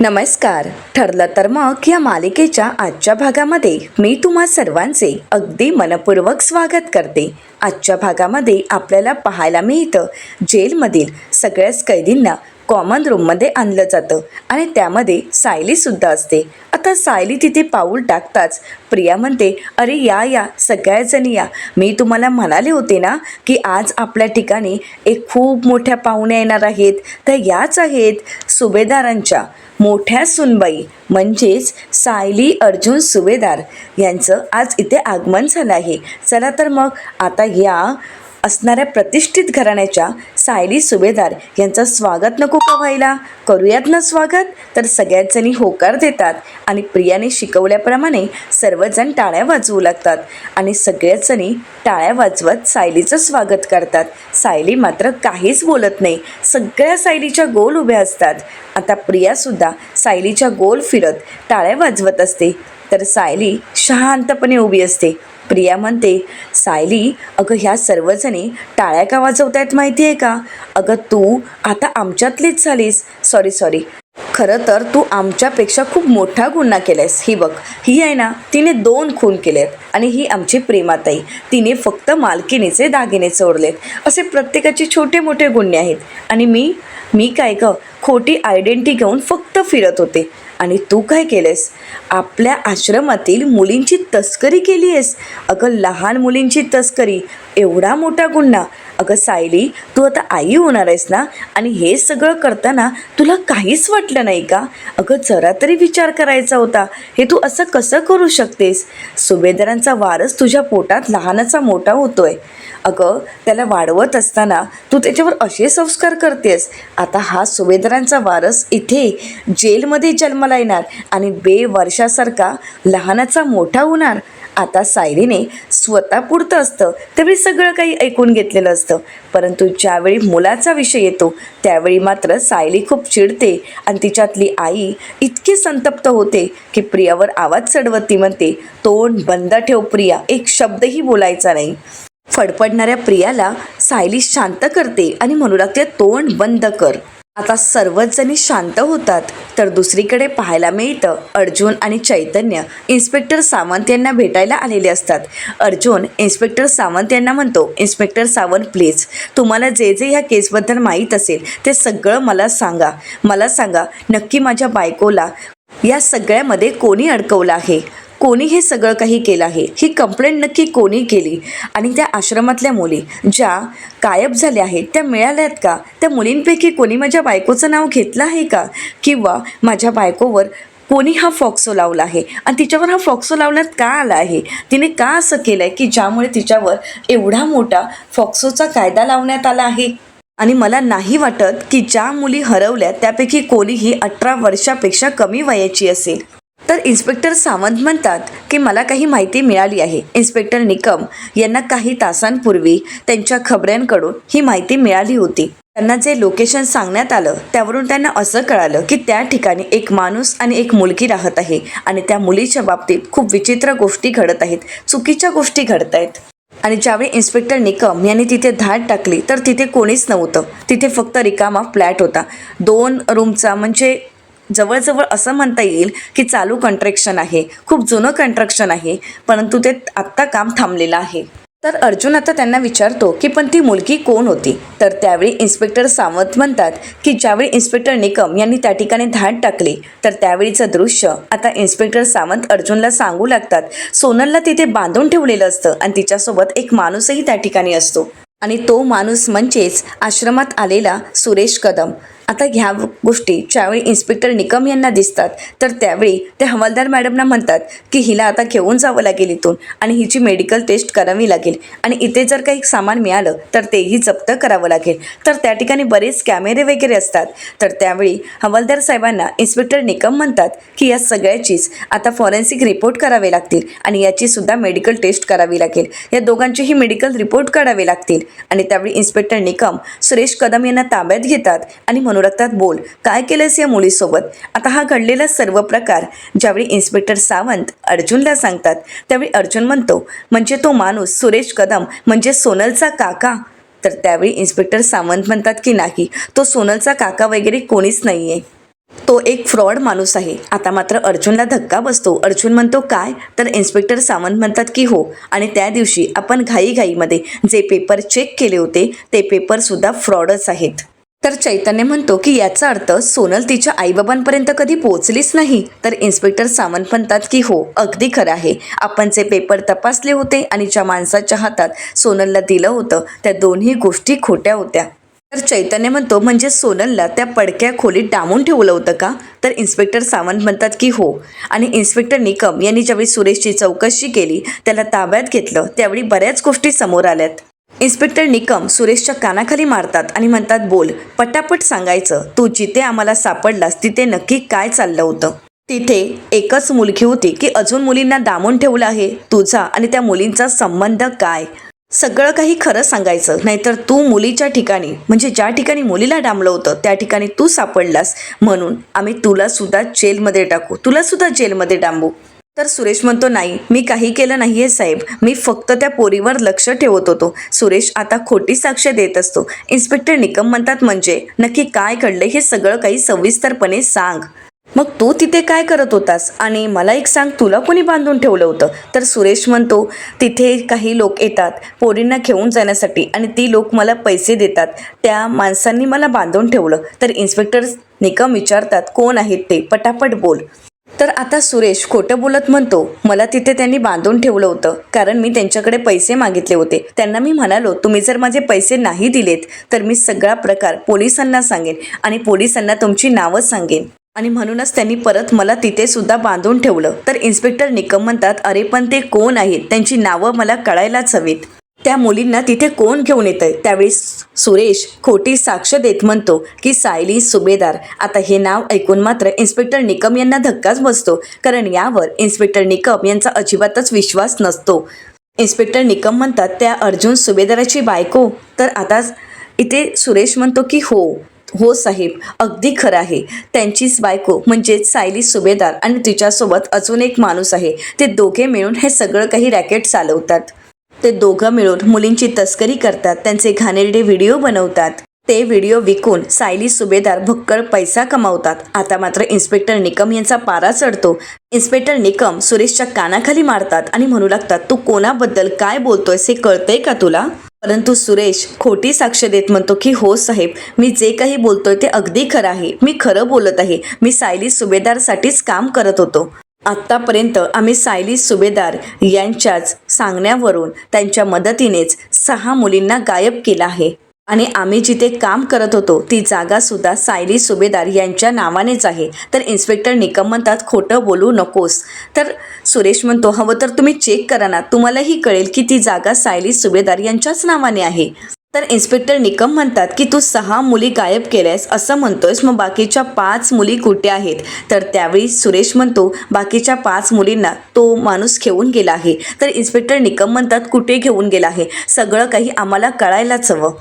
नमस्कार. ठरलं तर मग या मालिकेच्या आजच्या भागामध्ये मी तुम्हा सर्वांचे अगदी मनपूर्वक स्वागत करते. आजच्या भागामध्ये आपल्याला पाहायला मिळतं जेलमधील सगळ्याच कैदींना कॉमन रूममध्ये आणलं जातं आणि त्यामध्ये सायलीसुद्धा असते. आता सायली तिथे पाऊल टाकताच प्रिया म्हणते, अरे या या सगळ्याजणी या. मी तुम्हाला म्हणाले होते ना की आज आपल्या ठिकाणी एक खूप मोठ्या पाहुण्या येणार आहेत. तर याच आहेत सुभेदारांच्या मोठ्या सुनबाई म्हणजेच सायली अर्जुन सुभेदार यांचं आज इथे आगमन झालं आहे. चला तर मग आता या असणाऱ्या प्रतिष्ठित घराण्याच्या सायली सुभेदार यांचं स्वागत नको का व्हायला? करूयात ना स्वागत. तर सगळ्याच जणी होकार देतात आणि प्रियाने शिकवल्याप्रमाणे सर्वजण टाळ्या वाजवू लागतात आणि सगळ्याच जणी टाळ्या वाजवत सायलीचं स्वागत करतात. सायली मात्र काहीच बोलत नाही. सगळ्या सायलीच्या गोल उभ्या असतात. आता प्रियासुद्धा सायलीच्या गोल फिरत टाळ्या वाजवत असते तर सायली शांतपणे उभी असते. प्रिया म्हणते, सायली अगं ह्या सर्वजणी टाळ्या का वाजवतायत माहिती आहे का? अगं तू आता आमच्यातलीच झालीस. सॉरी खरं तर तू आमच्यापेक्षा खूप मोठा गुन्हा केलायस. ही बघ, ही आहे ना, तिने 2 खून केलेत आणि ही आमची प्रेमाताई, तिने फक्त मालकिनीचे दागिने चोरलेत. असे प्रत्येकाचे छोटे मोठे गुन्हे आहेत आणि मी काय ग, खोटी आयडेंटिटी घेऊन फक्त फिरत होते. आणि तू काय केलेस? आपल्या आश्रमातील मुलींची तस्करी केली आहेस. अगं लहान मुलींची तस्करी, एवढा मोठा गुन्हा. अगं सायली, तू आता आई होणार आहेस ना, आणि हे सगळं करताना तुला काहीच वाटलं नाही का? अगं जरा तरी विचार करायचा होता. हे तू असं कसं करू शकतेस? सुभेदारांचा वारस तुझ्या पोटात लहानाचा मोठा होतोय. अगं त्याला वाढवत असताना तू त्याच्यावर असे संस्कार करतेस. आता हा सुभेदारांचा वारस इथे जेलमध्ये जन्माला येणार आणि बेवर्षासारखा लहानाचा मोठा होणार. आता सायलीने स्वतःपुरतं असतं त्यावेळी सगळं काही ऐकून घेतलेलं असतं, परंतु ज्यावेळी मुलाचा विषय येतो त्यावेळी मात्र सायली खूप चिडते आणि तिच्यातली आई इतकी संतप्त होते की प्रियावर आवाज चढवत ती म्हणते, तोंड बंद ठेव प्रिया, एक शब्दही बोलायचा नाही. फडफडणाऱ्या प्रियाला सायली शांत करते आणि म्हणू लागते, तोंड बंद कर. आता सर्वच जणी शांत होतात. तर दुसरीकडे पाहायला मिळतं अर्जुन आणि चैतन्य इन्स्पेक्टर सावंत यांना भेटायला आलेले असतात. अर्जुन इन्स्पेक्टर सावंत यांना म्हणतो, इन्स्पेक्टर सावंत प्लीज, तुम्हाला जे जे ह्या केसबद्दल माहीत असेल ते सगळं मला सांगा. नक्की माझ्या बायकोला या सगळ्यामध्ये कोणी अडकवलं आहे? कोणी हे सगळं काही केलं आहे? ही कंप्लेंट नक्की कोणी केली? आणि त्या आश्रमातल्या मुली ज्या गायब झाल्या आहेत त्या मिळाल्यात का? त्या मुलींपैकी कोणी माझ्या बायकोचं नाव घेतलं आहे का? किंवा माझ्या बायकोवर कोणी हा फॉक्सो लावला आहे आणि तिच्यावर हा फॉक्सो लावण्यात का आला आहे? तिने का असं केलं आहे की ज्यामुळे तिच्यावर एवढा मोठा फॉक्सोचा कायदा लावण्यात आला आहे? आणि मला नाही वाटत की ज्या मुली हरवल्या त्यापैकी कोणीही 18 वर्षापेक्षा कमी वयाची असेल. तर इन्स्पेक्टर सावंत म्हणतात की मला काही माहिती मिळाली आहे. इन्स्पेक्टर निकम यांना काही तासांपूर्वी त्यांच्या खबऱ्यांकडून ही माहिती मिळाली होती. त्यांना जे लोकेशन सांगण्यात आलं त्यावरून त्यांना असं कळालं की त्या ठिकाणी एक माणूस आणि एक मुलगी राहत आहे आणि त्या मुलीच्या बाबतीत खूप विचित्र गोष्टी घडत आहेत, चुकीच्या गोष्टी घडत आहेत. आणि ज्यावेळी इन्स्पेक्टर निकम यांनी तिथे धाड टाकली तर तिथे कोणीच नव्हतं. तिथे फक्त रिकामा फ्लॅट होता, 2 रूमचा. म्हणजे जवळजवळ असं म्हणता येईल की चालू कन्स्ट्रक्शन आहे, खूप जुनं कन्स्ट्रक्शन आहे, परंतु ते आत्ता काम थांबलेलं आहे. तर अर्जुन आता त्यांना विचारतो की पण ती मुलगी कोण होती? तर त्यावेळी इन्स्पेक्टर सावंत म्हणतात की ज्यावेळी इन्स्पेक्टर निकम यांनी त्या ठिकाणी धाड टाकली तर त्यावेळीचं दृश्य आता इन्स्पेक्टर सावंत अर्जुनला सांगू लागतात. सोनलला तिथे बांधून ठेवलेलं असतं आणि तिच्यासोबत एक माणूसही त्या ठिकाणी असतो आणि तो माणूस म्हणजेच आश्रमात आलेला सुरेश कदम. आता ह्या गोष्टी ज्यावेळी इन्स्पेक्टर निकम यांना दिसतात तर त्यावेळी ते हवालदार मॅडमना म्हणतात की हिला आता घेऊन जावं लागेल इथून आणि हिची मेडिकल टेस्ट करावी लागेल आणि इथे जर काही सामान मिळालं तर तेही जप्त करावं लागेल. तर त्या ठिकाणी बरेच कॅमेरे वगैरे असतात. तर त्यावेळी हवालदार साहेबांना इन्स्पेक्टर निकम म्हणतात की या सगळ्याचीच आता फॉरेन्सिक रिपोर्ट करावे लागतील आणि याचीसुद्धा मेडिकल टेस्ट करावी लागेल. या दोघांचेही मेडिकल रिपोर्ट काढावे लागतील. आणि त्यावेळी इन्स्पेक्टर निकम सुरेश कदम यांना ताब्यात घेतात आणि म्हणू लागतात, बोल काय केलंस या मुलीसोबत? आता हा घडलेला सर्व प्रकार ज्यावेळी इन्स्पेक्टर सावंत अर्जुनला सांगतात त्यावेळी अर्जुन म्हणतो, म्हणजे तो माणूस सुरेश कदम म्हणजे सोनलचा काका? तर त्यावेळी इन्स्पेक्टर सावंत म्हणतात की नाही, तो सोनलचा काका वगैरे कोणीच नाही आहे. तो एक फ्रॉड माणूस आहे. आता मात्र अर्जुनला धक्का बसतो. अर्जुन म्हणतो काय? तर इन्स्पेक्टर सावंत म्हणतात की हो, आणि त्या दिवशी आपण घाईघाईमध्ये जे पेपर चेक केले होते ते पेपरसुद्धा फ्रॉडच आहेत. तर चैतन्य म्हणतो की याचा अर्थ सोनल तिच्या आईबाबांपर्यंत कधी पोहोचलीच नाही. तर इन्स्पेक्टर सावंत म्हणतात की हो, अगदी खरं आहे. आपण जे पेपर तपासले होते आणि ज्या माणसाच्या हातात सोनलला दिलं होतं त्या दोन्ही गोष्टी खोट्या होत्या. तर चैतन्य म्हणतो म्हणजे सोनलला त्या पडक्या खोलीत डांबून ठेवलं होतं का? तर इन्स्पेक्टर सावंत म्हणतात की हो. आणि इन्स्पेक्टर निकम यांनी ज्यावेळी सुरेशची चौकशी केली, त्याला ताब्यात घेतलं, त्यावेळी बऱ्याच गोष्टी समोर आल्यात. इन्स्पेक्टर निकम सुरेशच्या कानाखाली मारतात आणि म्हणतात बोल, पटापट सांगायचं, तू जिथे आम्हाला सापडलास तिथे नक्की काय चाललं होतं? तिथे एकच मुलगी होती की अजून मुलींना डांबून ठेवलं आहे? तुझा आणि त्या मुलींचा संबंध काय? सगळं काही खरं सांगायचं, नाहीतर तू मुलीच्या ठिकाणी म्हणजे ज्या ठिकाणी मुलीला डांबलं होतं त्या ठिकाणी तू सापडलास, म्हणून आम्ही तुला सुद्धा जेलमध्ये टाकू, तुला सुद्धा जेलमध्ये डांबू. तर सुरेश म्हणतो नाही, मी काही केलं नाहीये साहेब, मी फक्त त्या पोरीवर लक्ष ठेवत होतो. सुरेश आता खोटी साक्ष देत असतो. इन्स्पेक्टर निकम म्हणतात म्हणजे नक्की काय घडलं हे सगळं काही सविस्तरपणे सांग. मग तू तिथे काय करत होतास आणि मला एक सांग, तुला कोणी बांधून ठेवलं होतं? तर सुरेश म्हणतो तिथे काही लोक येतात पोरींना घेऊन जाण्यासाठी आणि ती लोक मला पैसे देतात, त्या माणसांनी मला बांधून ठेवलं. तर इन्स्पेक्टर निकम विचारतात कोण आहेत ते, पटापट बोल. तर आता सुरेश खोटं बोलत म्हणतो मला तिथे त्यांनी बांधून ठेवलं होतं कारण मी त्यांच्याकडे पैसे मागितले होते. त्यांना मी म्हणालो तुम्ही जर माझे पैसे नाही दिलेत तर मी सगळा प्रकार पोलिसांना सांगेन आणि पोलिसांना तुमची नावं सांगेन, आणि म्हणूनच त्यांनी परत मला तिथे सुद्धा बांधून ठेवलं. तर इन्स्पेक्टर निकम म्हणतात अरे पण ते कोण आहेत, त्यांची नावं मला कळायलाच हवीत. त्या मुलींना तिथे कोण घेऊन येतंय? त्यावेळी सुरेश खोटी साक्ष देत म्हणतो की सायली सुभेदार. आता हे नाव ऐकून मात्र इन्स्पेक्टर निकम यांना धक्काच बसतो, कारण यावर इन्स्पेक्टर निकम यांचा अजिबातच विश्वास नसतो. इन्स्पेक्टर निकम म्हणतात त्या अर्जुन सुभेदाराची बायको? तर आता इथे सुरेश म्हणतो की हो साहेब, अगदी खरं आहे, त्यांचीच बायको म्हणजेच सायली सुभेदार आणि तिच्यासोबत अजून एक माणूस आहे. ते दोघे मिळून हे सगळं काही रॅकेट चालवतात. ते दोघं मिळून मुलींची तस्करी करतात, त्यांचे घाणेरडे व्हिडिओ बनवतात, ते व्हिडिओ विकून सायली सुभेदार भक्कड पैसा कमावतात. आता मात्र इन्स्पेक्टर निकम यांचा पारा चढतो. इन्स्पेक्टर निकम सुरेशच्या कानाखाली मारतात आणि म्हणू लागतात तू कोणाबद्दल काय बोलतोयस हे कळतंय का तुला? परंतु सुरेश खोटी साक्ष देत म्हणतो की हो साहेब, मी जे काही बोलतोय ते अगदी खरं आहे, मी खरं बोलत आहे, मी सायली सुभेदारसाठीच काम करत होतो. आत्तापर्यंत आम्ही सायली सुभेदार यांच्याच सांगण्यावरून त्यांच्या मदतीनेच 6 मुलींना गायब केलं आहे आणि आम्ही जिथे काम करत होतो ती जागासुद्धा सायली सुभेदार यांच्या नावानेच आहे. तर इन्स्पेक्टर निकम म्हणतात खोटं बोलू नकोस. तर सुरेश म्हणतो हवं तर तुम्ही चेक करा ना, तुम्हालाही कळेल की ती जागा सायली सुभेदार यांच्याच नावाने आहे. तर इन्स्पेक्टर निकम म्हणतात की तू 6 मुली गायब केल्यास असं म्हणतोयस, मग बाकीच्या 5 मुली कुठे आहेत? तर त्यावेळी सुरेश म्हणतो बाकीच्या 5 मुलींना तो माणूस घेऊन गेला आहे. तर इन्स्पेक्टर निकम म्हणतात कुठे घेऊन गेला आहे? सगळं काही आम्हाला कळायलाच हवं.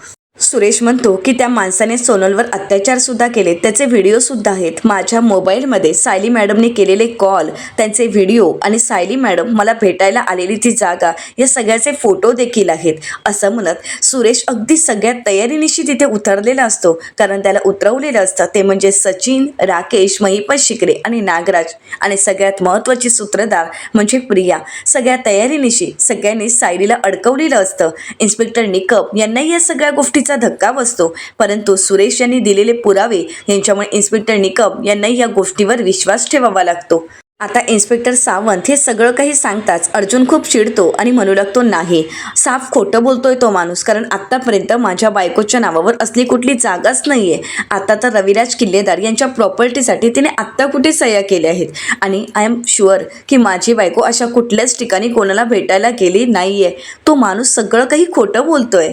सुरेश म्हणतो की त्या माणसाने सोनलवर अत्याचार सुद्धा केले, त्याचे व्हिडिओ सुद्धा आहेत माझ्या मोबाईलमध्ये. सायली मॅडमने केलेले कॉल, त्यांचे व्हिडिओ आणि सायली मॅडम मला भेटायला आलेली ती जागा, या सगळ्याचे फोटो देखील आहेत. असं म्हणत सुरेश अगदी सगळ्यात तयारीनिशी तिथे उतरलेला असतो, कारण त्याला उतरवलेलं असतं ते म्हणजे सचिन, राकेश, महिपत शिकरे आणि नागराज, आणि सगळ्यात महत्त्वाची सूत्रधार म्हणजे प्रिया. सगळ्या तयारीनिशी सगळ्यांनी सायलीला अडकवलेलं असतं. इन्स्पेक्टर निकम यांनाही या सगळ्या गोष्टी धक्का बसतो, परंतु सुरेश यांनी दिलेले पुरावे यांच्यामुळे इन्स्पेक्टर निकम यांनाही या गोष्टीवर विश्वास ठेवावा लागतो. आता इन्स्पेक्टर सावंत हे सगळं काही सांगताच अर्जुन खूप चिडतो आणि म्हणू लागतो नाही, साफ खोटं बोलतोय तो माणूस, कारण आत्तापर्यंत माझ्या बायकोच्या नावावर असली कुठली जागाच नाहीये. आता तर रविराज किल्लेदार यांच्या प्रॉपर्टीसाठी तिने आत्ता कुठे सह्या केल्या आहेत, आणि आय एम शुअर की माझी बायको अशा कुठल्याच ठिकाणी कोणाला भेटायला गेली नाहीये. तो माणूस सगळं काही खोटं बोलतोय.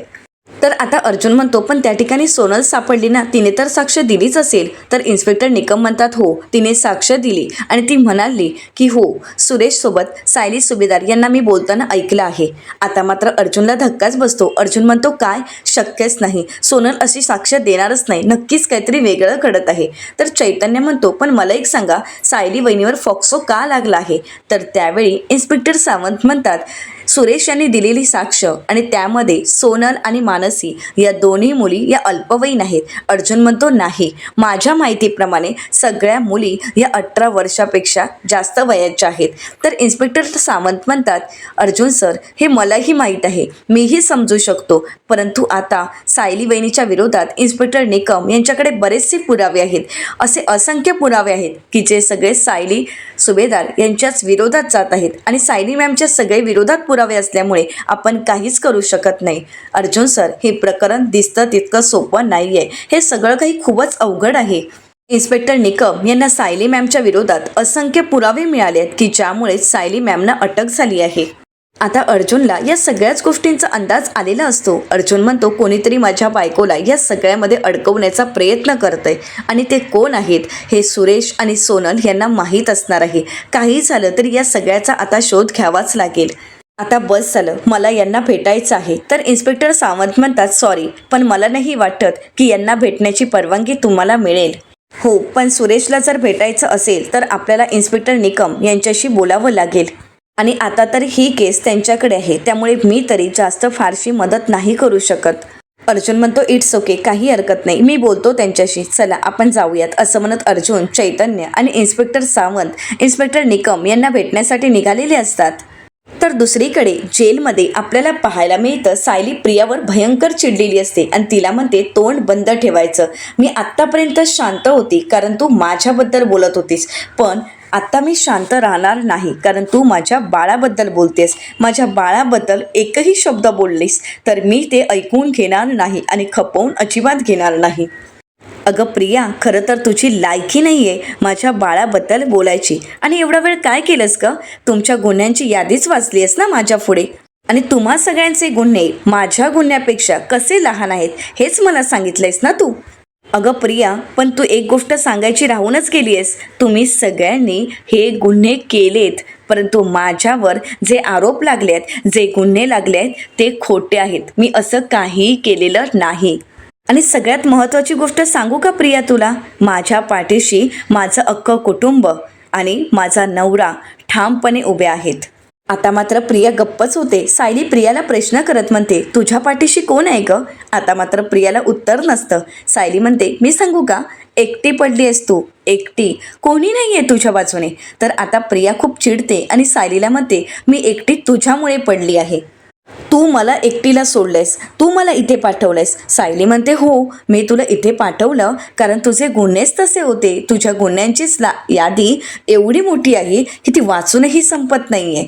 तर आता अर्जुन म्हणतो पण त्या ठिकाणी सोनल सापडली ना, तिने तर साक्ष दिलीच असेल. तर इन्स्पेक्टर निकम म्हणतात हो, तिने साक्ष दिली आणि ती म्हणाली की हो, सुरेश सोबत सायली सुभेदार यांना मी बोलताना ऐकलं आहे. आता मात्र अर्जुनला धक्काच बसतो. अर्जुन म्हणतो काय, शक्यच नाही, सोनल अशी साक्ष देणारच नाही, नक्कीच काहीतरी वेगळं घडत आहे. तर चैतन्य म्हणतो पण मला एक सांगा, सायली वहिनीवर फॉक्सो का लागला आहे? तर त्यावेळी इन्स्पेक्टर सावंत म्हणतात सुरेश यांनी दिलेली साक्ष आणि त्यामध्ये सोनल आणि मानसी या दोन्ही मुली या अल्पवयीन आहेत. अर्जुन म्हणतो नाही, माझ्या माहितीप्रमाणे सगळ्या मुली या 18 वर्षापेक्षा जास्त वयाच्या आहेत. तर इन्स्पेक्टर सावंत म्हणतात, अर्जुन सर, हे मलाही माहीत आहे, मीही समजू शकतो, परंतु आता सायली वहिनीच्या विरोधात इन्स्पेक्टर निकम यांच्याकडे बरेचसे पुरावे आहेत. असे असंख्य पुरावे आहेत की जे सगळे सायली सुभेदार यांच्याच विरोधात जात आहेत आणि सायली मॅमच्या सगळे विरोधात पुरावे असल्यामुळे आपण काहीच करू शकत नाही. अर्जुन सर, हे प्रकरण दिसतं तितकं सोपं नाही आहे. हे सगळं काही खूपच अवघड आहे. इन्स्पेक्टर निकम यांना सायली मॅमच्या विरोधात असंख्य पुरावे मिळाले आहेत की ज्यामुळे सायली मॅमना अटक झाली आहे. आता अर्जुनला या सगळ्याच गोष्टींचा अंदाज आलेला असतो. अर्जुन म्हणतो, कोणीतरी माझ्या बायकोला या सगळ्यामध्ये अडकवण्याचा प्रयत्न करतंय आणि ते कोण आहेत हे सुरेश आणि सोनल यांना माहीत असणार आहे. काही झालं तरी या सगळ्याचा आता शोध घ्यावाच लागेल. आता बस झालं, मला यांना भेटायचं आहे. तर इन्स्पेक्टर सावंत म्हणतात, सॉरी, पण मला नाही वाटत की यांना भेटण्याची परवानगी तुम्हाला मिळेल. हो, पण सुरेशला जर भेटायचं असेल तर आपल्याला इन्स्पेक्टर निकम यांच्याशी बोलावं लागेल आणि आता तर ही केस त्यांच्याकडे आहे, त्यामुळे मी तरी जास्त फारशी मदत नाही करू शकत. अर्जुन म्हणतो, इट्स ओके, काही हरकत नाही, मी बोलतो त्यांच्याशी, चला आपण जाऊयात. असं म्हणत अर्जुन, चैतन्य आणि इन्स्पेक्टर सावंत इन्स्पेक्टर निकम यांना भेटण्यासाठी निघालेले असतात. तर दुसरीकडे जेलमध्ये आपल्याला पाहायला मिळतं, सायली प्रियावर भयंकर चिडलेली असते आणि तिला म्हणते, तोंड बंद ठेवायचं. मी आत्तापर्यंत शांत होती कारण तू माझ्याबद्दल बोलत होतीस, पण आत्ता मी शांत राहणार नाही कारण तू माझ्या बाळाबद्दल बोलतेस. माझ्या बाळाबद्दल एकही शब्द बोललीस तर मी ते ऐकून घेणार नाही आणि खपवून अजिबात घेणार नाही. अगं प्रिया, खरं तर तुझी लायकी नाही आहे माझ्या बाळाबद्दल बोलायची. आणि एवढा वेळ काय केलंस का? तुमच्या गुन्ह्यांची यादीच वाचली आहेस ना माझ्या पुढे, आणि तुम्हा सगळ्यांचे गुन्हे माझ्या गुन्ह्यापेक्षा कसे लहान आहेत हेच मला सांगितलंयस ना तू. अगं प्रिया, पण तू एक गोष्ट सांगायची राहूनच गेली आहेस. तुम्ही सगळ्यांनी हे गुन्हे केलेत, परंतु माझ्यावर जे आरोप लागले आहेत, जे गुन्हे लागले आहेत ते खोटे आहेत. मी असं काहीही केलेलं नाही. आणि सगळ्यात महत्त्वाची गोष्ट सांगू का प्रिया तुला? माझ्या पाठीशी माझं अख्खं कुटुंब आणि माझा नवरा ठामपणे उभे आहेत. आता मात्र प्रिया गप्पच होते. सायली प्रियाला प्रश्न करत म्हणते, तुझ्या पाठीशी कोण आहे ग? आता मात्र प्रियाला उत्तर नसतं. सायली म्हणते, मी सांगू का? एकटी पडली आहेस तू, एकटी, कोणी नाही आहे तुझ्या बाजूने. तर आता प्रिया खूप चिडते आणि सायलीला म्हणते, मी एकटी तुझ्यामुळे पडली आहे. तू मला एकटीला सोडलेस, तू मला इथे पाठवलेस. सायली म्हणते, हो, मी तुला इथे पाठवलं कारण तुझे गुन्हेच तसे होते. तुझ्या गुन्ह्यांचीच यादी एवढी मोठी आहे की ती वाचूनही संपत नाही आहे.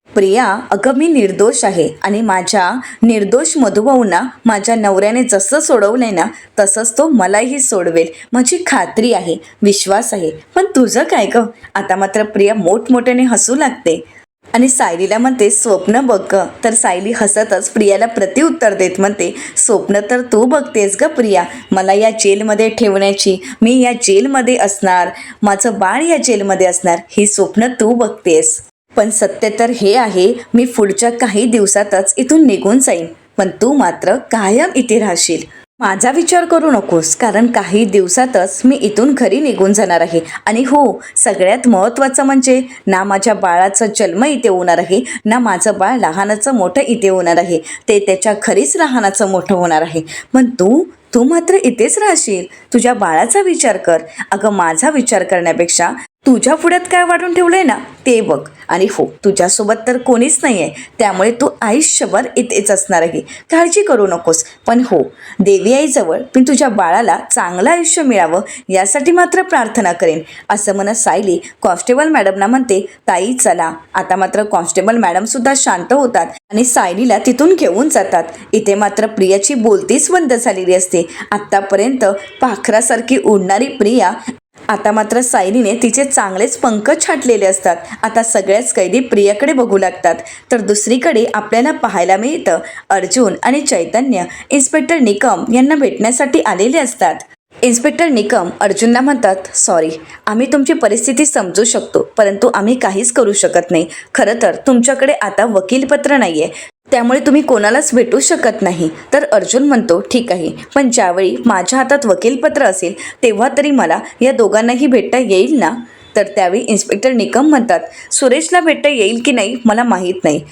प्रिया, अगं मी निर्दोष आहे आणि माझ्या निर्दोष मधुभाऊंना माझ्या नवऱ्याने जसं सोडवलंय ना तसंच तो मलाही सोडवेल, माझी खात्री आहे, विश्वास आहे. पण तुझं काय ग? आता मात्र प्रिया मोठमोठ्याने हसू लागते आणि सायलीला म्हणते, स्वप्न बघ ग. तर सायली हसतच प्रियाला प्रत्युत्तर देत म्हणते, स्वप्न तर तू बघतेस ग प्रिया, मला या जेलमध्ये ठेवण्याची, मी या जेलमध्ये असणार, माझं बाळ या जेलमध्ये असणार, ही स्वप्न तू बघतेस. पण सत्य तर हे आहे, मी पुढच्या काही दिवसातच इथून निघून जाईन, पण तू मात्र कायम इथे राहशील. माझा विचार करू नकोस, कारण काही दिवसातच मी इथून घरी निघून जाणार आहे. आणि हो, सगळ्यात महत्त्वाचं म्हणजे ना माझ्या बाळाचा जन्म इथे होणार आहे, ना माझं बाळ लहानाचं मोठं इथे होणार आहे, ते त्याच्या घरीच लहानाचं मोठं होणार आहे. पण तू मात्र इथेच राहशील. तुझ्या बाळाचा विचार कर. अगं, माझा विचार करण्यापेक्षा तुझ्या पुढ्यात काय वाढून ठेवलंय ना ते बघ. आणि हो, तुझ्यासोबत तर कोणीच नाही आहे, त्यामुळे तू आयुष्यभर इथेच असणार आहे, काळजी करू नकोस. पण हो, देवी आईजवळ मी तुझ्या बाळाला चांगलं आयुष्य मिळावं यासाठी मात्र प्रार्थना करेन. असं म्हणत सायली कॉन्स्टेबल मॅडमना म्हणते, ताई चला. आता मात्र कॉन्स्टेबल मॅडमसुद्धा शांत होतात आणि सायलीला तिथून घेऊन जातात. इथे मात्र प्रियाची बोलतीच बंद झालेली असते. आत्तापर्यंत पाखरासारखी उडणारी प्रिया आता मात्र सायलीने तिचे चांगलेच पंख छाटलेले असतात. आता सगळ्याच कैदी प्रियाकडे बघू लागतात. तर दुसरीकडे आपल्याला पाहायला मिळतं, अर्जुन आणि चैतन्य इन्स्पेक्टर निकम यांना भेटण्यासाठी आलेले असतात. इन्स्पेक्टर निकम अर्जुनला म्हणतात, सॉरी, आम्ही तुमची परिस्थिती समजू शकतो, परंतु आम्ही काहीच करू शकत नाही. खरं तर तुमच्याकडे आता वकीलपत्र नाही आहे, त्यामुळे तुम्ही कोणालाच भेटू शकत नाही. तर अर्जुन म्हणतो, ठीक आहे, पण ज्यावेळी माझ्या हातात वकीलपत्र असेल तेव्हा तरी मला या दोघांनाही भेटता येईल ना? तर त्यावेळी इन्स्पेक्टर निकम म्हणतात, सुरेशला भेटता येईल की नाही मला माहीत नाही,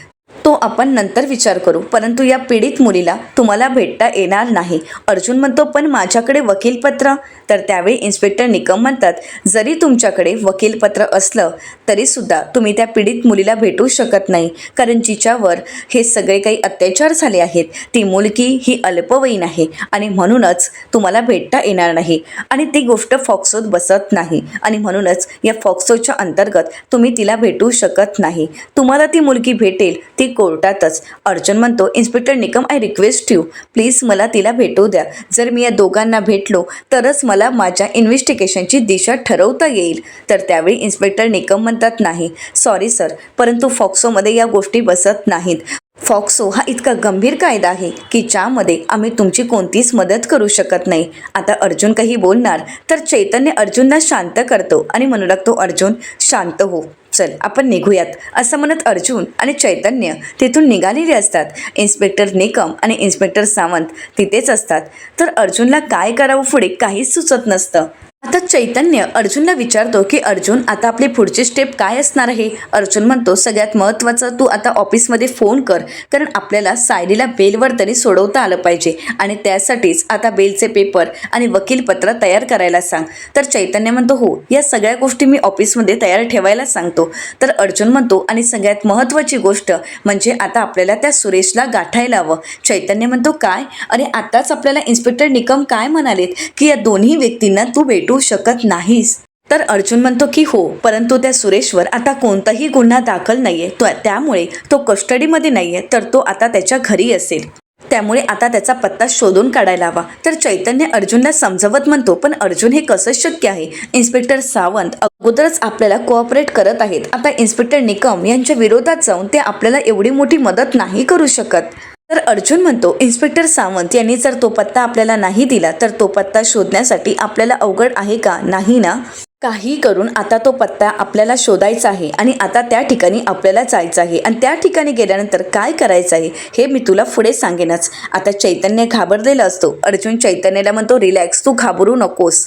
तो आपण नंतर विचार करू, परंतु या पीडित मुलीला तुम्हाला भेटता येणार नाही. अर्जुन म्हणतो, पण माझ्याकडे वकीलपत्र. तर त्यावेळी इन्स्पेक्टर निकम म्हणतात, जरी तुमच्याकडे वकीलपत्र असलं तरीसुद्धा तुम्ही त्या पीडित मुलीला भेटू शकत नाही, कारण जिच्यावर हे सगळे काही अत्याचार झाले आहेत ती मुलगी ही अल्पवयीन आहे आणि म्हणूनच तुम्हाला भेटता येणार नाही आणि ती गोष्ट फॉक्सोत बसत नाही आणि म्हणूनच या फॉक्सोच्या अंतर्गत तुम्ही तिला भेटू शकत नाही. तुम्हाला ती मुलगी भेटेल ती कोर्टातच. अर्जुन म्हणतो, inspector Nikam, I request you, please मला तिला भेटू द्या. जर मी या दोघांना भेटलो तरच मला माझ्या इन्व्हेस्टिगेशनची दिशा ठरवता येईल. तर त्यावेळी इन्स्पेक्टर निकम म्हणतात, नाही सॉरी सर, परंतु फॉक्सोमध्ये या गोष्टी बसत नाहीत. फॉक्सो हा इतका गंभीर कायदा आहे की ज्यामध्ये आम्ही तुमची कोणतीच मदत करू शकत नाही. आता अर्जुन काही बोलणार तर चैतन्य अर्जुनला शांत करतो आणि म्हणू लागतो, अर्जुन शांत हो, चल आपण निघूयात. असं म्हणत अर्जुन आणि चैतन्य तिथून निघालेले असतात. इन्स्पेक्टर निकम आणि इन्स्पेक्टर सावंत तिथेच असतात. तर अर्जुनला काय करावं पुढे काहीच सुचत नसतं. आता चैतन्य अर्जुनला विचारतो की अर्जुन, आता आपली पुढची स्टेप काय असणार आहे. अर्जुन म्हणतो, सगळ्यात महत्त्वाचं तू आता ऑफिसमध्ये फोन कर, कारण आपल्याला सायलीला बेलवर तरी सोडवता आलं पाहिजे आणि त्यासाठीच आता बेलचे पेपर आणि वकीलपत्र तयार करायला सांग. तर चैतन्य म्हणतो, हो, या सगळ्या गोष्टी मी ऑफिसमध्ये तयार ठेवायला सांगतो. तर अर्जुन म्हणतो, आणि सगळ्यात महत्त्वाची गोष्ट म्हणजे आता आपल्याला त्या सुरेशला गाठायला हवं. चैतन्य म्हणतो, काय? अरे आताच आपल्याला इन्स्पेक्टर निकम काय म्हणालेत की या दोन्ही व्यक्तींना तू भेटू शकत नाहीस. तर अर्जुन म्हणतो की हो, परंतु त्या सुरेशवर आता कोणताही गुन्हा दाखल नाहीये, त्यामुळे तो कस्टडीमध्ये नाहीये, तर तो आता त्याच्या घरी असेल. त्यामुळे आता त्याचा पत्ता शोधून काढायला हवा. तर चैतन्य अर्जुनला समजवत म्हणतो, पण अर्जुन हे कसं शक्य आहे? इन्स्पेक्टर सावंत अगोदरच आपल्याला कोऑपरेट करत आहेत. आता इन्स्पेक्टर निकम यांच्या विरोधात जाऊन ते आपल्याला एवढी मोठी मदत नाही करू शकत. तर अर्जुन म्हणतो, इन्स्पेक्टर सावंत यांनी जर तो पत्ता आपल्याला नाही दिला तर तो पत्ता शोधण्यासाठी आपल्याला अवघड आहे का? नाही ना? काही करून आता तो पत्ता आपल्याला शोधायचा आहे आणि आता त्या ठिकाणी आपल्याला जायचं आहे आणि त्या ठिकाणी गेल्यानंतर काय करायचं आहे हे मी तुला पुढे सांगेनच. आता चैतन्य घाबरलेला असतो. अर्जुन चैतन्याला म्हणतो, रिलॅक्स, तू घाबरू नकोस.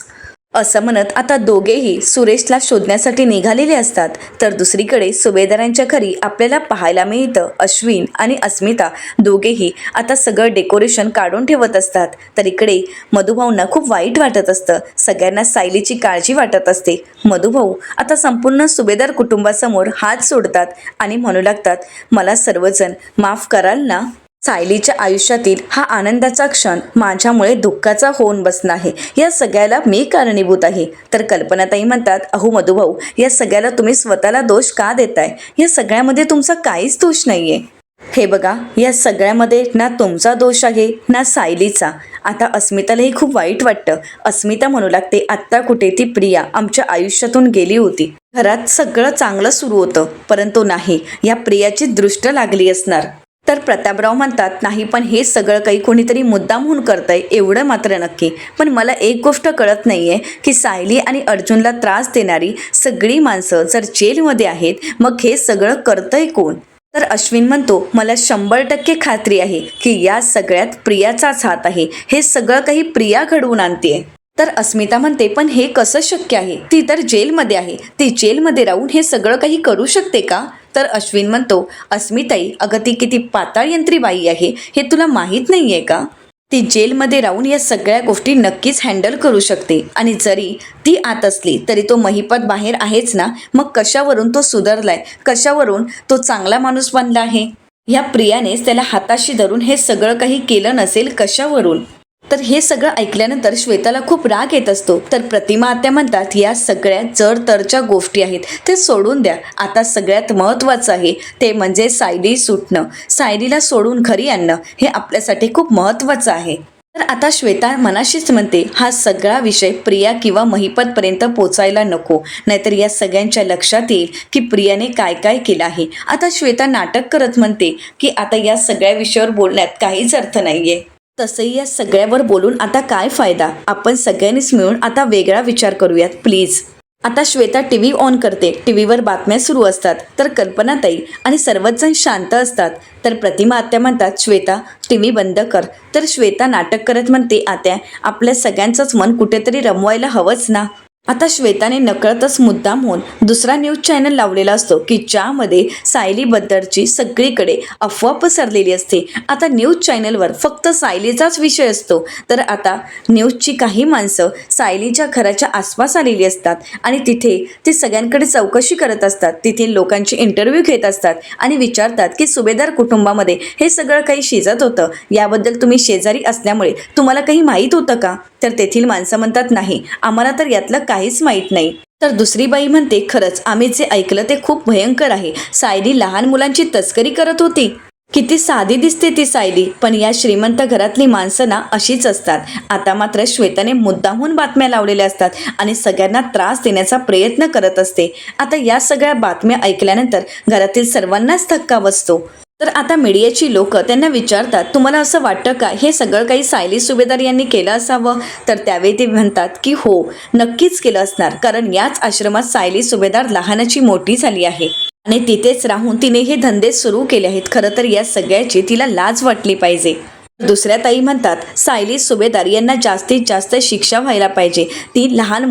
असं म्हणत आता दोघेही सुरेशला शोधण्यासाठी निघालेले असतात. तर दुसरीकडे सुभेदारांच्या घरी आपल्याला पाहायला मिळतं अश्विन आणि अस्मिता दोघेही आता सगळं डेकोरेशन काढून ठेवत असतात. तर इकडे मधुभाऊंना खूप वाईट वाटत असतं. सगळ्यांना सायलीची काळजी वाटत असते. मधुभाऊ आता संपूर्ण सुभेदार कुटुंबासमोर हात सोडतात आणि म्हणू लागतात, मला सर्वजण माफ कराल ना? सायलीच्या आयुष्यातील हा आनंदाचा क्षण माझ्यामुळे दुःखाचा होऊन बसला आहे. या सगळ्याला मी कारणीभूत आहे. तर कल्पनाताई म्हणतात, अहो मधुभाऊ, या सगळ्याला तुम्ही स्वतःला दोष का देताय? या सगळ्यामध्ये तुमचा काहीच दोष नाहीये. हे बघा, या सगळ्यामध्ये ना तुमचा दोष आहे ना सायलीचा. आता अस्मितालाही खूप वाईट वाटतं. अस्मिता म्हणू लागते, आत्ता कुठे ती प्रिया आमच्या आयुष्यातून गेली होती. घरात सगळं चांगलं सुरू होतं, परंतु नाही, या प्रियाची दृष्ट लागली असणार. तर प्रतापराव म्हणतात, नाही, पण हे सगळं काही कोणीतरी मुद्दामहून करतंय एवढं मात्र नक्की. पण मला एक गोष्ट कळत नाहीये की सायली आणि अर्जुनला त्रास देणारी सगळी माणसं जर जेलमध्ये आहेत, मग हे सगळं करतंय कोण? तर अश्विन म्हणतो, मला 100% खात्री आहे की या सगळ्यात प्रियाचाच हात आहे. हे सगळं काही प्रिया घडवून आणतेय. तर अस्मिता म्हणते, पण हे कसं शक्य आहे? ती तर जेलमध्ये आहे. ती जेलमध्ये राहून हे सगळं काही करू शकते का? तर अश्विन म्हणतो, अस्मिताई, अगं ती किती पाताळयंत्री बाई आहे हे तुला माहीत नाही आहे का? ती जेलमध्ये राहून या सगळ्या गोष्टी नक्कीच हँडल करू शकते आणि जरी ती आत असली तरी तो महिपत बाहेर आहेच ना. मग कशावरून तो सुधारलाय? कशावरून तो चांगला माणूस बनला आहे? ह्या प्रियानेच त्याला हाताशी धरून हे सगळं काही केलं नसेल, कशावरून? तर हे सगळं ऐकल्यानंतर श्वेताला खूप राग येत असतो. तर प्रतिमा आत्या म्हणतात, या सगळ्या जर तरच्या गोष्टी आहेत ते सोडून द्या. आता सगळ्यात महत्त्वाचं आहे ते म्हणजे सायली सुटणं. सायलीला सोडून घरी आणणं हे आपल्यासाठी खूप महत्त्वाचं आहे. तर आता श्वेता मनाशीच म्हणते, हा सगळा विषय प्रिया किंवा महिपतपर्यंत पोचायला नको, नाहीतर या सगळ्यांच्या लक्षात येईल की प्रियाने काय काय केलं आहे. आता श्वेता नाटक करत म्हणते की आता या सगळ्या विषयावर बोलण्यात काहीच अर्थ नाहीये. तसंही या सगळ्यावर बोलून आता काय फायदा? आपण सगळ्यांनीच मिळून आता वेगळा विचार करूयात प्लीज. आता श्वेता टीव्ही ऑन करते. टीव्हीवर बातम्या सुरू असतात. तर कल्पनाताई आणि सर्वच जण शांत असतात. तर प्रतिमा आत्या म्हणतात, श्वेता टीव्ही बंद कर. तर श्वेता नाटक करत म्हणते, आत्या, आपल्या सगळ्यांचंच मन कुठेतरी रमवायला हवंच ना. आता श्वेताने नकळतच मुद्दाम होऊन दुसरा न्यूज चॅनल लावलेला असतो की ज्यामध्ये सायलीबद्दलची सगळीकडे अफवा पसरलेली असते. आता न्यूज चॅनलवर फक्त सायलीचाच विषय असतो. तर आता न्यूजची काही माणसं सायलीच्या घराच्या आसपास आलेली असतात आणि तिथे ते सगळ्यांकडे चौकशी करत असतात. तिथे लोकांची इंटरव्ह्यू घेत असतात आणि विचारतात की सुभेदार कुटुंबामध्ये हे सगळं काही शिजत होतं, याबद्दल तुम्ही शेजारी असल्यामुळे तुम्हाला काही माहीत होतं का? तर तेथील माणसं म्हणतात नाही, आम्हाला तर यातलं काहीच माहीत नाही. तर दुसरी बाई म्हणते खरंच आम्ही जे ऐकलं ते खूप भयंकर आहे. सायली लहान मुलांची तस्करी करत होती. किती साधी दिसते ती सायली, पण या श्रीमंत घरातली माणसं ना अशीच असतात. आता मात्र श्वेताने मुद्दामहून बातम्या लावलेल्या असतात आणि सगळ्यांना त्रास देण्याचा प्रयत्न करत असते. आता या सगळ्या बातम्या ऐकल्यानंतर घरातील सर्वांनाच धक्का बसतो. तर आता मीडियाची लोक त्यांना विचारतात तुम्हाला असं वाटतं का हे सगळं काही सायली सुभेदार यांनी केलं असावं? तर त्यावेळी ते म्हणतात की हो, नक्कीच केलं असणार, कारण याच आश्रमात सायली सुभेदार लहानाची मोठी झाली आहे आणि तिथेच राहून तिने हे धंदे सुरू केले आहेत. खरं तर या सगळ्याची तिला लाज वाटली पाहिजे. दुसऱ्या ताई म्हणतात सायली सुभेदार यांना जास्तीत जास्त शिक्षा व्हायला पाहिजे. ती लहान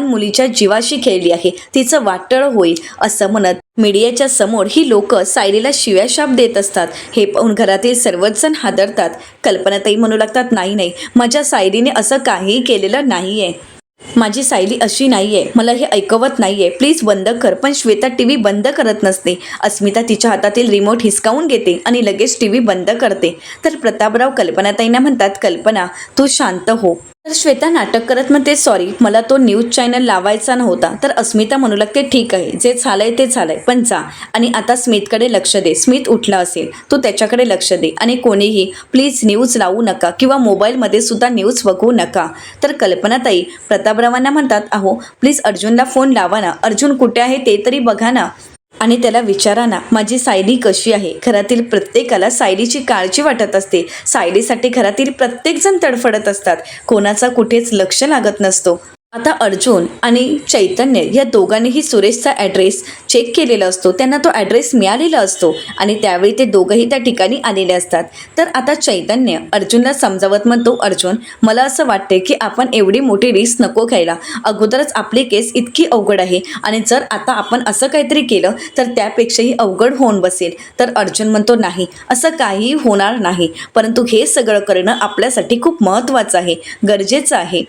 मुलीच्या जीवाशी खेळली आहे, तिचं वाटळ होईल असं म्हणत मीडियाच्या समोर ही लोक सायलीला शिव्याशाप देत असतात. हे पाहून घरातील सर्वच जण हादरतात. कल्पनाताई म्हणू लागतात नाही, माझ्या सायलीने असं काहीही केलेलं नाहीये, माझी सायली अशी नाहीये, मला हे ऐकवत नाहीये, प्लीज बंद कर. पण श्वेता टीव्ही बंद करत नसते. अस्मिता तिच्या हातातील रिमोट हिसकावून घेते आणि लगेच टीव्ही बंद करते. तर प्रतापराव कल्पनाताईंना म्हणतात कल्पना तू शांत हो. तर श्वेता नाटक करत म्हणते सॉरी, मला तो न्यूज चॅनल लावायचा नव्हता. तर अस्मिता म्हणू लागते ठीक आहे, जे झालंय ते झालंय, पण जा आणि आता स्मितकडे लक्ष दे. स्मित उठला असेल, तू त्याच्याकडे लक्ष दे आणि कोणीही प्लीज न्यूज लावू नका किंवा मोबाईलमध्ये सुद्धा न्यूज बघू नका. तर कल्पनाताई प्रतापरावांना म्हणतात अहो प्लीज अर्जुनला फोन लावा ना, अर्जुन कुठे आहे ते तरी बघा ना आणि त्याला विचारा ना माझी सायली कशी आहे. घरातील प्रत्येकाला सायलीची काळजी वाटत असते. सायलीसाठी घरातील प्रत्येकजण तडफडत असतात. कोणाचा कुठेच लक्ष लागत नसतो. आता अर्जुन आणि चैतन्य या दोघांनीही सुरेशचा ॲड्रेस चेक केलेला असतो. त्यांना तो ॲड्रेस मिळालेला असतो आणि त्यावेळी ते दोघंही त्या ठिकाणी आलेले असतात. तर आता चैतन्य अर्जुनला समजावत म्हणतो अर्जुन मला असं वाटते की आपण एवढी मोठी रिस्क नको घ्यायला. अगोदरच आपली केस इतकी अवघड आहे आणि जर आता आपण असं काहीतरी केलं तर त्यापेक्षाही अवघड होऊन बसेल. तर अर्जुन म्हणतो नाही, असं काहीही होणार नाही, परंतु हे सगळं करणं आपल्यासाठी खूप महत्त्वाचं आहे, गरजेचं आहे.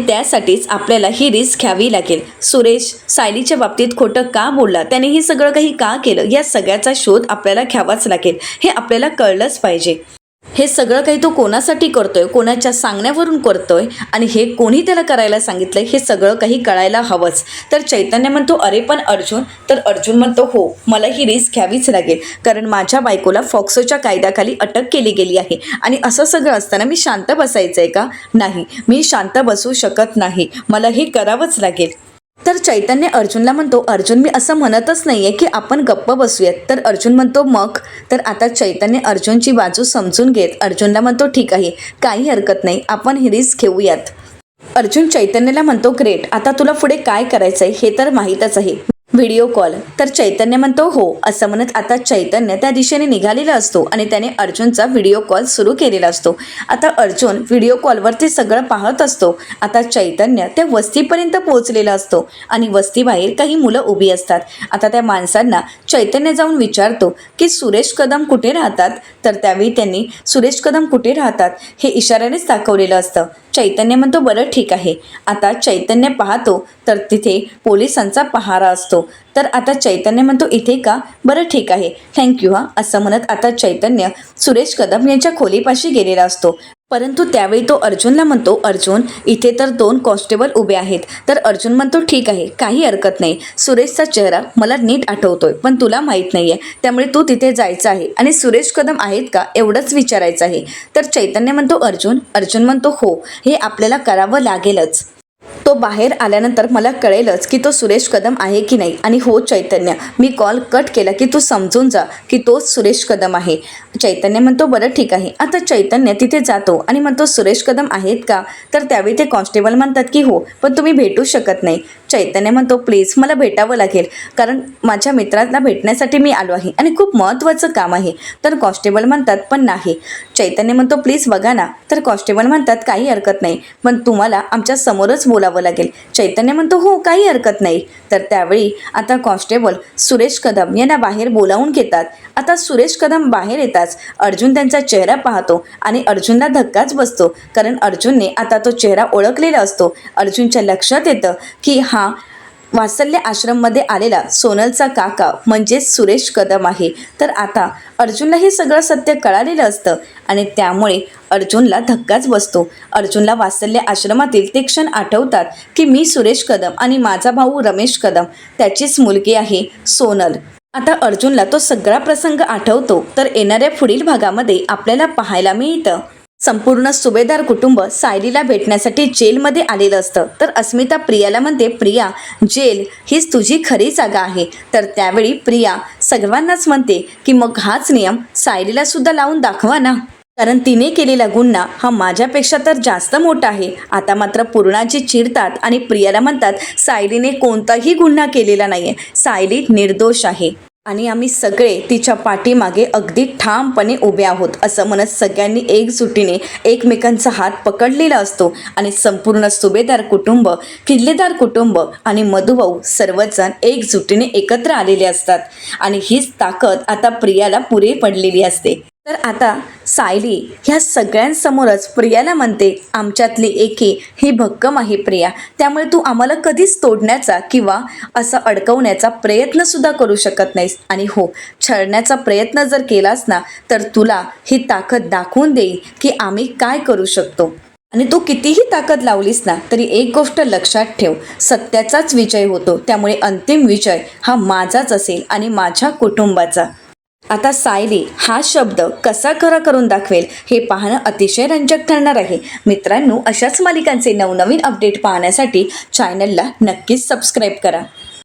त्यासाठीच आपल्याला ही रिस्क घ्यावी लागेल. सुरेश सायलीच्या बाबतीत खोटं का बोलला, त्याने हे सगळं काही का केलं, या सगळ्याचा शोध आपल्याला घ्यावाच लागेल. हे आपल्याला कळलंच पाहिजे. हे सगळं काही तो कोणासाठी करतोय, कोणाच्या सांगण्यावरून करतोय आणि हे कोणी त्याला करायला सांगितलंय हे सगळं काही कळायला हवंच. तर चैतन्य म्हणतो अरे पण अर्जुन, तर अर्जुन म्हणतो हो मला ही रिस्क घ्यावीच लागेल, कारण माझ्या बायकोला फॉक्सोच्या कायद्याखाली अटक केली गेली आहे आणि असं सगळं असताना मी शांत बसायचं आहे का? नाही, मी शांत बसू शकत नाही, मला हे करावंच लागेल. तर चैतन्य अर्जुनला म्हणतो अर्जुन मी असं म्हणतच नाही आहे की आपण गप्प बसूयात. तर अर्जुन म्हणतो मग? तर आता चैतन्य अर्जुनची बाजू समजून घेत अर्जुनला म्हणतो ठीक आहे, काही हरकत नाही, आपण ही रिस्क घेऊयात. अर्जुन चैतन्यला म्हणतो ग्रेट, आता तुला पुढे काय करायचं आहे हे तर माहीतच आहे, व्हिडिओ कॉल. तर चैतन्य म्हणतो हो असं म्हणत आता चैतन्य त्या दिशेने निघालेला असतो आणि त्याने अर्जुनचा व्हिडिओ कॉल सुरू केलेला असतो. आता अर्जुन व्हिडिओ कॉलवरती सगळं पाहत असतो. आता चैतन्य त्या वस्तीपर्यंत पोहोचलेला असतो आणि वस्तीबाहेर काही मुलं उभी असतात. आता त्या माणसांना चैतन्य जाऊन विचारतो की सुरेश कदम कुठे राहतात. तर त्यावेळी त्यांनी सुरेश कदम कुठे राहतात हे इशाऱ्यानेच दाखवलेलं असतं. चैतन्य म्हणतो बरं ठीक आहे. आता चैतन्य पाहतो तर तिथे पोलिसांचा पहारा असतो. तर आता चैतन्य म्हणतो इथे का? बरं ठीक आहे, थँक्यू हा, असं म्हणत आता चैतन्य सुरेश कदम यांच्या खोलीपाशी गेलेला असतो. परंतु त्यावेळी तो अर्जुनला म्हणतो अर्जुन इथे तर 2 कॉन्स्टेबल उभे आहेत. तर अर्जुन म्हणतो ठीक आहे, काही हरकत नाही, सुरेशचा चेहरा मला नीट आठवतोय पण तुला माहीत नाही आहे, त्यामुळे तू तिथे जायचं आहे आणि सुरेश कदम आहेत का एवढंच विचारायचं आहे. तर चैतन्य म्हणतो अर्जुन म्हणतो हो, हे आपल्याला करावं लागेलच. तो बाहेर आल्यानंतर मला कळेलच की तो सुरेश कदम आहे की नाही. आणि हो चैतन्य, मी कॉल कट केला की तू समजून जा की तोच सुरेश कदम आहे. चैतन्य म्हणतो बरं ठीक आहे. आता चैतन्य तिथे जातो आणि म्हणतो सुरेश कदम आहेत का? तर त्यावेळी ते कॉन्स्टेबल म्हणतात की हो, पण तुम्ही भेटू शकत नाही. चैतन्य म्हणतो प्लीज मला भेटावं लागेल, कारण माझ्या मित्राला भेटण्यासाठी मी आलो आहे आणि खूप महत्त्वाचं काम आहे. तर कॉन्स्टेबल म्हणतात पण नाही. चैतन्य म्हणतो प्लीज बघा ना. तर कॉन्स्टेबल म्हणतात काही हरकत नाही, पण तुम्हाला आमच्या समोरच बोलावं लागेल. चैतन्य म्हणतो हो काही हरकत नाही. तर त्यावेळी आता कॉन्स्टेबल सुरेश कदम यांना बाहेर बोलावून घेतात. आता सुरेश कदम बाहेर येताच अर्जुन त्यांचा चेहरा पाहतो आणि अर्जुनला धक्काच बसतो, कारण अर्जुनने आता तो चेहरा ओळखलेला असतो. अर्जुनच्या लक्षात येतं की हा वात्सल्य आश्रममध्ये आलेला सोनलचा काका म्हणजेच सुरेश कदम आहे. तर आता अर्जुनला हे सगळं सत्य कळालेलं असतं आणि त्यामुळे अर्जुनला धक्काच बसतो. अर्जुनला वात्सल्य आश्रमातील ते क्षण आठवतात की मी सुरेश कदम आणि माझा भाऊ रमेश कदम त्याचीच मुलगी आहे सोनल. आता अर्जुनला तो सगळा प्रसंग आठवतो. तर येणाऱ्या पुढील भागामध्ये आपल्याला पाहायला मिळतं संपूर्ण सुभेदार कुटुंब सायलीला भेटण्यासाठी जेलमध्ये आलेलं असतं. तर अस्मिता प्रियाला म्हणते प्रिया जेल हीच तुझी खरी जागा आहे. तर त्यावेळी प्रिया सर्वांनाच म्हणते की मग हाच नियम सायलीला सुद्धा लावून दाखवा ना, कारण तिने केलेला गुन्हा हा माझ्यापेक्षा तर जास्त मोठा आहे. आता मात्र पूर्णाजी चिडतात आणि प्रियाला म्हणतात सायलीने कोणताही गुन्हा केलेला नाहीये, सायली निर्दोष आहे आणि आम्ही सगळे तिच्या पाठीमागे अगदी ठामपणे उभे आहोत. असं म्हणत सगळ्यांनी एकजुटीने एकमेकांचा हात पकडलेला असतो आणि संपूर्ण सुभेदार कुटुंब, किल्लेदार कुटुंब आणि मधुभाऊ सर्वजण एकजुटीने एकत्र आलेले असतात आणि हीच ताकद आता प्रियाला पुरे पडलेली असते. तर आता सायली ह्या सगळ्यांसमोरच प्रियाला म्हणते आमच्यातली एकी ही भक्कम आहे प्रिया, त्यामुळे तू आम्हाला कधीच तोडण्याचा किंवा असं अडकवण्याचा प्रयत्नसुद्धा करू शकत नाहीस. आणि हो, छळण्याचा प्रयत्न जर केलास ना तर तुला ही ताकद दाखवून देईल की आम्ही काय करू शकतो. आणि तू कितीही ताकद लावलीस ना तरी एक गोष्ट लक्षात ठेव, सत्याचाच विजय होतो. त्यामुळे अंतिम विजय हा माझाच असेल आणि माझ्या कुटुंबाचा. आता सायली हा शब्द कसा खरा करून दाखवेल हे पाहणं अतिशय रंजक ठरणार आहे. मित्रांनो, अशाच मालिकांचे नवनवीन अपडेट पाहण्यासाठी चॅनलला नक्कीच सबस्क्राईब करा.